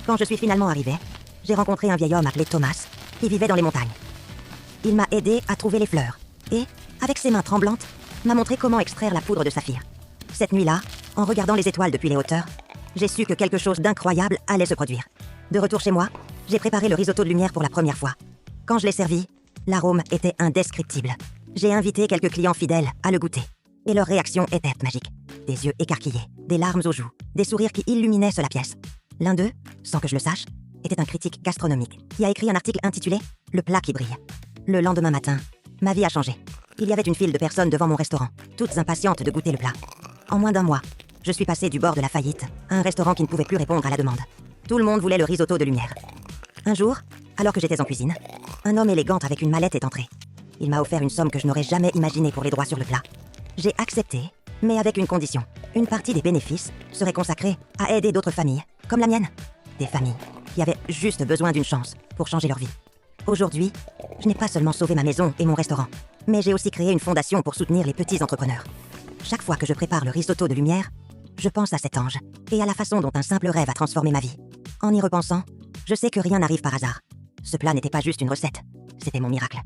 Quand je suis finalement arrivé, j'ai rencontré un vieil homme appelé Thomas, qui vivait dans les montagnes. Il m'a aidé à trouver les fleurs, et, avec ses mains tremblantes, m'a montré comment extraire la poudre de saphir. Cette nuit-là, en regardant les étoiles depuis les hauteurs, j'ai su que quelque chose d'incroyable allait se produire. De retour chez moi, j'ai préparé le risotto de lumière pour la première fois. Quand je l'ai servi, l'arôme était indescriptible. J'ai invité quelques clients fidèles à le goûter. Et leur réaction était magique. Des yeux écarquillés, des larmes aux joues, des sourires qui illuminaient la pièce. L'un d'eux, sans que je le sache, était un critique gastronomique qui a écrit un article intitulé « Le plat qui brille ». Le lendemain matin, ma vie a changé. Il y avait une file de personnes devant mon restaurant, toutes impatientes de goûter le plat. En moins d'un mois, je suis passé du bord de la faillite à un restaurant qui ne pouvait plus répondre à la demande. Tout le monde voulait le risotto de lumière. Un jour, alors que j'étais en cuisine, un homme élégant avec une mallette est entré. Il m'a offert une somme que je n'aurais jamais imaginée pour les droits sur le plat. J'ai accepté, mais avec une condition. Une partie des bénéfices serait consacrée à aider d'autres familles, comme la mienne. Des familles qui avaient juste besoin d'une chance pour changer leur vie. Aujourd'hui, je n'ai pas seulement sauvé ma maison et mon restaurant, mais j'ai aussi créé une fondation pour soutenir les petits entrepreneurs. Chaque fois que je prépare le risotto de lumière, je pense à cet ange et à la façon dont un simple rêve a transformé ma vie. En y repensant, je sais que rien n'arrive par hasard. Ce plat n'était pas juste une recette, c'était mon miracle.